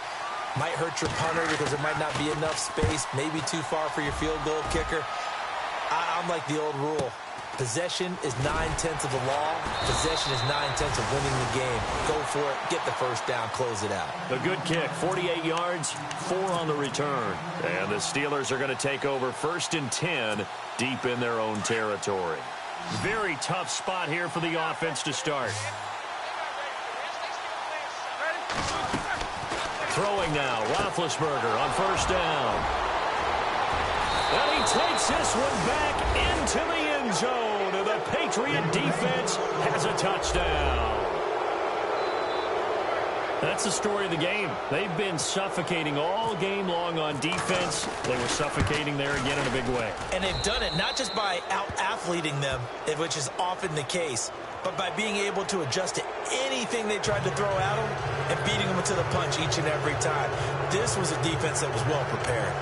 Might hurt your punter because there might not be enough space, maybe too far for your field goal kicker. I'm like the old rule. Possession is 9/10 of the law. Possession is 9/10 of winning the game. Go for it. Get the first down. Close it out. A good kick. 48 yards, 4 on the return. And the Steelers are going to take over 1st and 10 deep in their own territory. Very tough spot here for the offense to start. Throwing now. Roethlisberger on 1st down. And he takes this one back into the end zone. And the Patriot defense has a touchdown. That's the story of the game. They've been suffocating all game long on defense. They were suffocating there again in a big way. And they've done it not just by out-athleting them, which is often the case, but by being able to adjust to anything they tried to throw at them and beating them to the punch each and every time. This was a defense that was well prepared.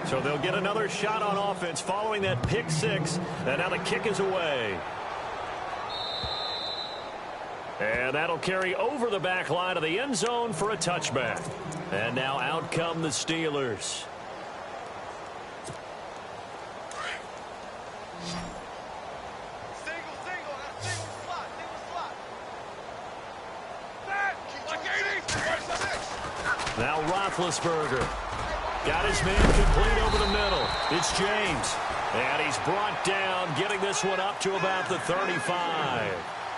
So they'll get another shot on offense following that pick six. And now the kick is away. And that'll carry over the back line of the end zone for a touchback. And now out come the Steelers. Now Roethlisberger got his man complete over the middle. It's James. And he's brought down, getting this one up to about the 35.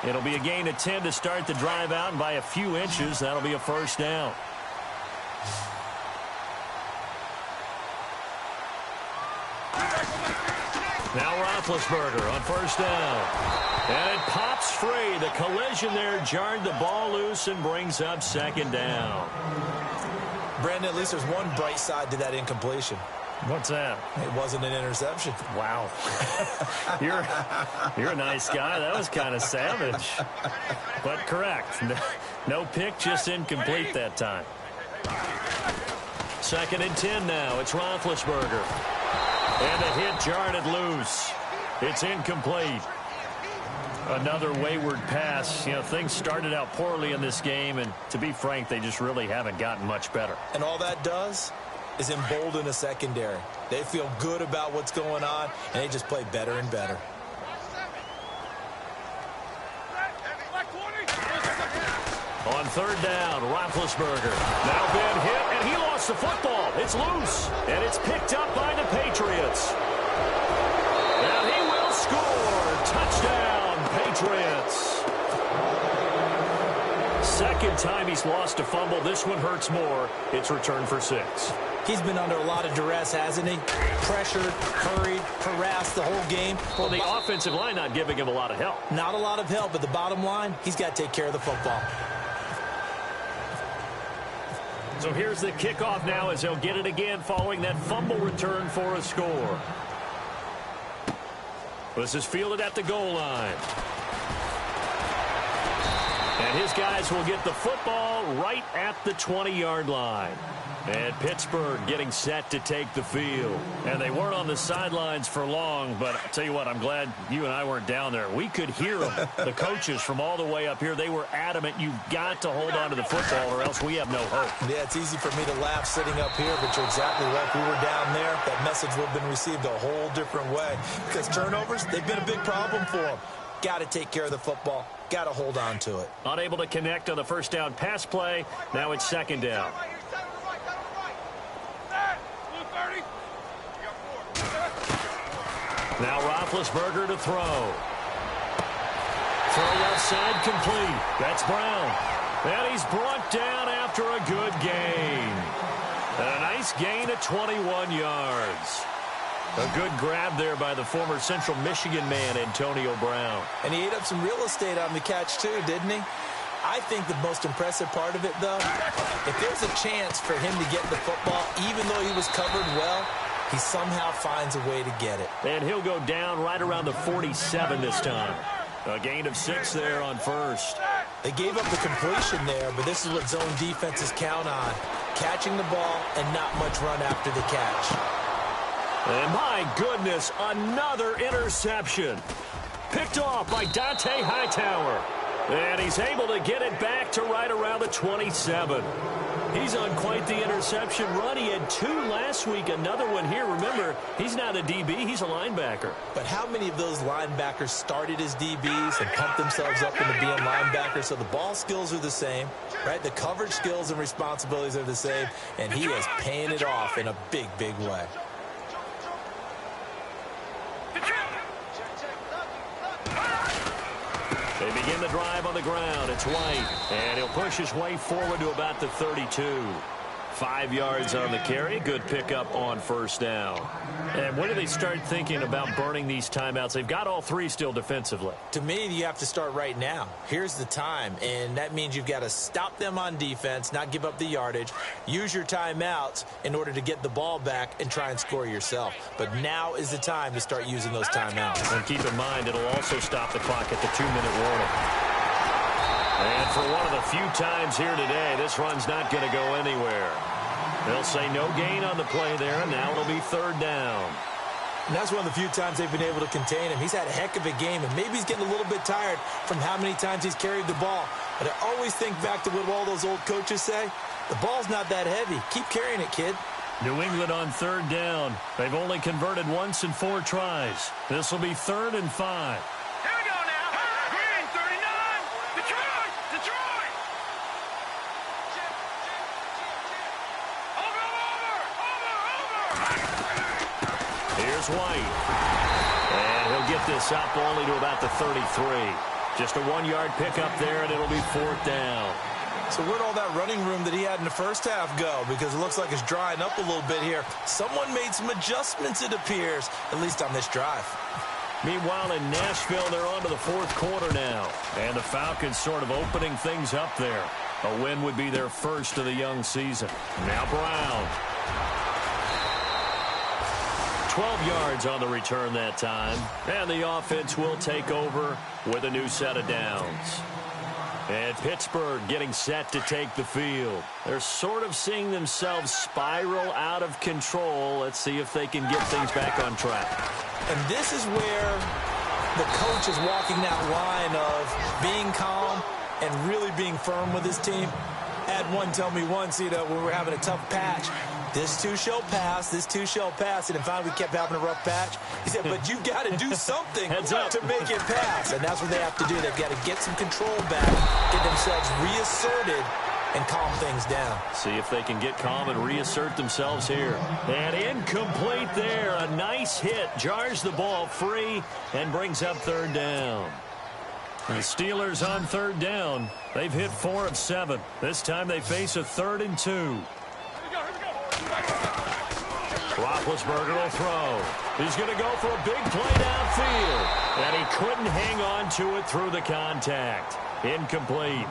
It'll be a gain of 10 to start the drive out, and by a few inches, that'll be a first down. Now Roethlisberger on first down. And it pops free. The collision there jarred the ball loose and brings up second down. Brandon, at least there's one bright side to that incompletion. What's that? It wasn't an interception. Wow. You're a nice guy. That was kind of savage. But correct. No pick, just incomplete that time. 2nd and 10 now. It's Roethlisberger. And the hit jarred it loose. It's incomplete. Another wayward pass. You know, things started out poorly in this game, and to be frank, they just really haven't gotten much better. And all that does is embolden a secondary. They feel good about what's going on, and they just play better and better. On 3rd down, Roethlisberger. Now been hit, and he lost the football. It's loose, and it's picked up by the Patriots. And he will score. Touchdown, Patriots. 2nd time he's lost a fumble. This one hurts more. It's returned for 6. He's been under a lot of duress, hasn't he? Pressured, hurried, harassed the whole game. Well, the offensive line not giving him a lot of help. Not a lot of help, but the bottom line, he's got to take care of the football. So here's the kickoff now as they'll get it again following that fumble return for a score. This is fielded at the goal line. And his guys will get the football right at the 20-yard line. And Pittsburgh getting set to take the field. And they weren't on the sidelines for long, but I'll tell you what, I'm glad you and I weren't down there. We could hear them, the coaches from all the way up here. They were adamant, you've got to hold on to the football or else we have no hope. Yeah, it's easy for me to laugh sitting up here, but you're exactly right. If we were down there, that message would have been received a whole different way. Because turnovers, they've been a big problem for them. Got to take care of the football. Got to hold on to it. Unable to connect on the first down pass play. Now it's 2nd down. Now Roethlisberger to throw. Throw left side complete. That's Brown. And he's brought down after a good gain. And a nice gain of 21 yards. A good grab there by the former Central Michigan man, Antonio Brown. And he ate up some real estate on the catch, too, didn't he? I think the most impressive part of it, though, if there's a chance for him to get the football, even though he was covered well, he somehow finds a way to get it. And he'll go down right around the 47 this time. A gain of 6 there on first. They gave up the completion there, but this is what zone defenses count on. Catching the ball and not much run after the catch. And my goodness, another interception. Picked off by Dante Hightower. And he's able to get it back to right around the 27. He's on quite the interception run. He had 2 last week, another one here. Remember, he's not a DB, he's a linebacker. But how many of those linebackers started as DBs and pumped themselves up into being linebackers? So the ball skills are the same, right? The coverage skills and responsibilities are the same, and he is paying it off in a big, big way. They begin the drive on the ground. It's White, and he'll push his way forward to about the 32. 5 yards on the carry. Good pickup on first down. And when do they start thinking about burning these timeouts? They've got all 3 still defensively. To me, you have to start right now. Here's the time, and that means you've got to stop them on defense, not give up the yardage, use your timeouts in order to get the ball back and try and score yourself. But now is the time to start using those timeouts. And keep in mind, it'll also stop the clock at the 2-minute warning. And for one of the few times here today, this run's not going to go anywhere. They'll say no gain on the play there, and now it'll be third down. And that's one of the few times they've been able to contain him. He's had a heck of a game, and maybe he's getting a little bit tired from how many times he's carried the ball. But I always think back to what all those old coaches say. The ball's not that heavy. Keep carrying it, kid. New England on third down. They've only converted once in 4 tries. This will be 3rd and 5. Here we go now. Green 39. Detroit. Detroit. Over. Here's White. And he'll get this up only to about the 33. Just a 1-yard pickup there, and it'll be 4th down. So where'd all that running room that he had in the first half go? Because it looks like it's drying up a little bit here. Someone made some adjustments, it appears, at least on this drive. Meanwhile, in Nashville, they're on to the 4th quarter now. And the Falcons sort of opening things up there. A win would be their first of the young season. Now Brown. 12 yards on the return that time. And the offense will take over with a new set of downs. And Pittsburgh getting set to take the field. They're sort of seeing themselves spiral out of control. Let's see if they can get things back on track. And this is where the coach is walking that line of being calm and really being firm with his team. I had one tell me once, when we were having a tough patch, this too shall pass, this too shall pass. And then finally we kept having a rough patch. He said, but you've got to do something to make it pass. And that's what they have to do. They've got to get some control back, get themselves reasserted, and calm things down. See if they can get calm and reassert themselves here. And incomplete there. A nice hit. Jars the ball free and brings up 3rd down. The Steelers on 3rd down. They've hit 4 of 7. This time they face a 3rd and 2. Roethlisberger will throw. He's going to go for a big play downfield. And he couldn't hang on to it through the contact. Incomplete.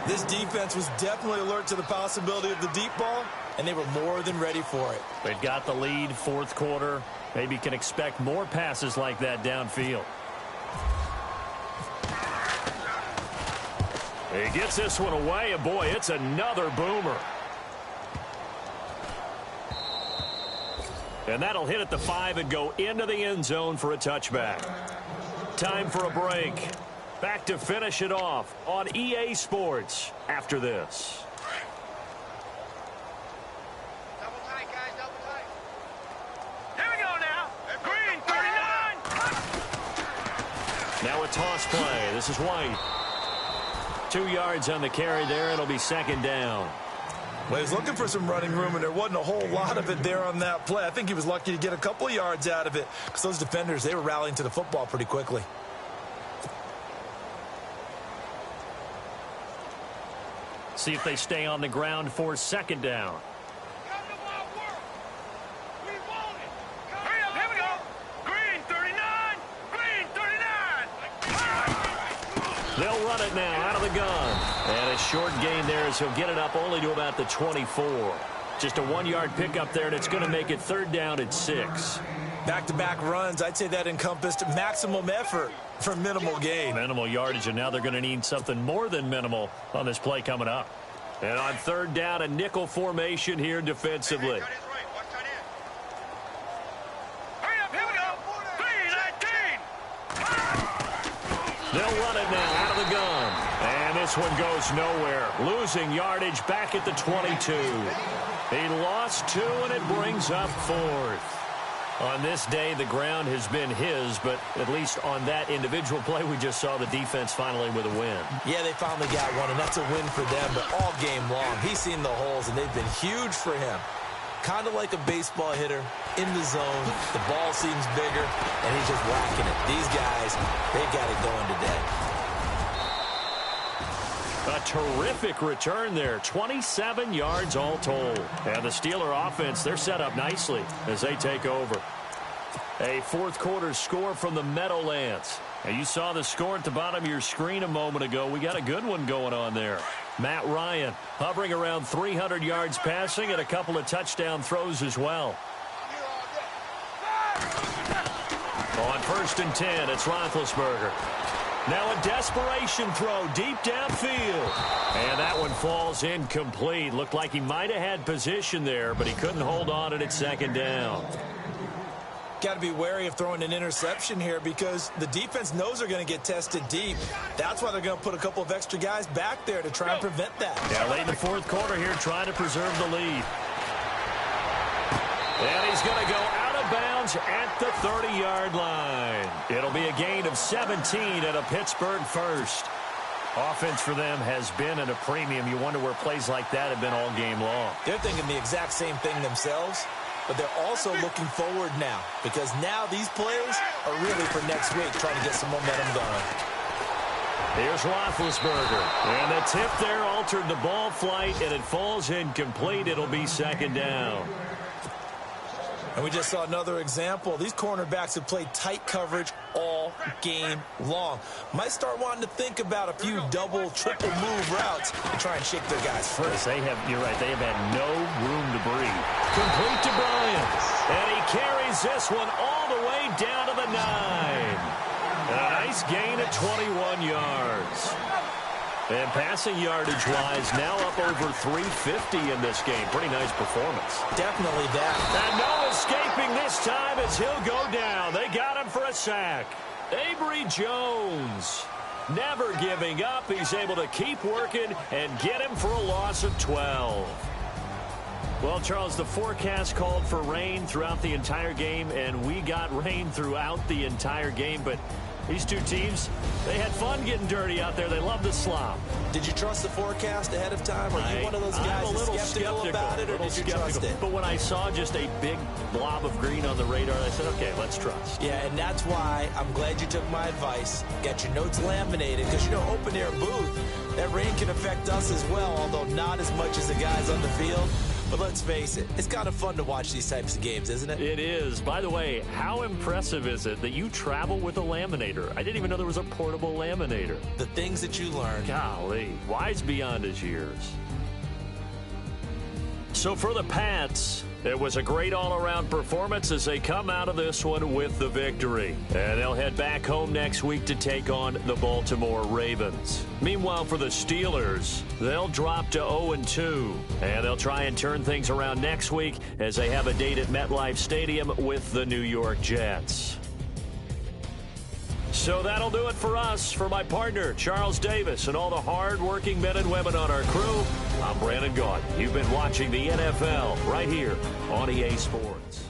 This defense was definitely alert to the possibility of the deep ball, and they were more than ready for it. They've got the lead, 4th quarter. Maybe can expect more passes like that downfield. He gets this one away, and boy, it's another boomer. And that'll hit at the 5 and go into the end zone for a touchback. Time for a break. Back to finish it off on EA Sports after this. Double tight, guys, double tight. Here we go now. Green 39. Now a toss play. This is White. 2 yards on the carry there. It'll be 2nd down. Well, he was looking for some running room, and there wasn't a whole lot of it there on that play. I think he was lucky to get a couple of yards out of it because those defenders, they were rallying to the football pretty quickly. See if they stay on the ground for 2nd down. Come to my world. We want it. Hurry up, here we go. Green 39. Green 39. They'll run it now out of the gun. And a short gain there as he'll get it up only to about the 24. Just a 1-yard pickup there, and it's going to make it 3rd down at 6. Back-to-back runs, I'd say that encompassed maximum effort for minimal gain. Minimal yardage, and now they're going to need something more than minimal on this play coming up. And on 3rd down, a nickel formation here defensively. Hurry up, here we go. 3-19. They'll run it now out of the gun. And this one goes nowhere. Losing yardage back at the 22. He lost 2, and it brings up 4th. On this day, the ground has been his, but at least on that individual play, we just saw the defense finally with a win. Yeah, they finally got one, and that's a win for them, but all game long, he's seen the holes, and they've been huge for him. Kind of like a baseball hitter in the zone. The ball seems bigger, and he's just whacking it. These guys, they got it going today. A terrific return there. 27 yards all told. And the Steeler offense, they're set up nicely as they take over. A 4th quarter score from the Meadowlands. Now, you saw the score at the bottom of your screen a moment ago. We got a good one going on there. Matt Ryan hovering around 300 yards passing and a couple of touchdown throws as well. On 1st and 10, it's Roethlisberger. Now a desperation throw deep downfield. And that one falls incomplete. Looked like he might have had position there, but he couldn't hold on at second down. Got to be wary of throwing an interception here because the defense knows they're going to get tested deep. That's why they're going to put a couple of extra guys back there to try and prevent that. Yeah, late in the fourth quarter here, trying to preserve the lead. And he's going to go out of bounds at the 30-yard line. It'll be a gain of 17 at a Pittsburgh first. Offense for them has been at a premium. You wonder where plays like that have been all game long. They're thinking the exact same thing themselves, but they're also looking forward now because now these plays are really for next week, trying to get some momentum going. Here's Roethlisberger. And the tip there altered the ball flight, and it falls incomplete. It'll be second down. And we just saw another example. These cornerbacks have played tight coverage all game long. Might start wanting to think about a few double, triple move routes to try and shake their guys free. You're right, they have had no room to breathe. Complete to Bryant. And he carries this one all the way down to the 9. And a nice gain of 21 yards. And passing yardage-wise, now up over 350 in this game. Pretty nice performance. Definitely that. And no escaping this time as he'll go down. They got him for a sack. Avery Jones, never giving up. He's able to keep working and get him for a loss of 12. Well, Charles, the forecast called for rain throughout the entire game, and we got rain throughout the entire game, but these two teams, they had fun getting dirty out there. They love the slop. Did you trust the forecast ahead of time? Are you one of those guys that's skeptical about it, or did you trust it? But when I saw just a big blob of green on the radar, I said, okay, let's trust. Yeah, and that's why I'm glad you took my advice. Got your notes laminated, because, you know, open-air booth, that rain can affect us as well, although not as much as the guys on the field. But let's face it, it's kind of fun to watch these types of games, isn't it? It is. By the way, how impressive is it that you travel with a laminator? I didn't even know there was a portable laminator. The things that you learn. Golly, wise beyond his years. So for the Pats, it was a great all-around performance as they come out of this one with the victory. And they'll head back home next week to take on the Baltimore Ravens. Meanwhile, for the Steelers, they'll drop to 0-2. And they'll try and turn things around next week as they have a date at MetLife Stadium with the New York Jets. So that'll do it for us. For my partner, Charles Davis, and all the hard-working men and women on our crew, I'm Brandon Gaudin. You've been watching the NFL right here on EA Sports.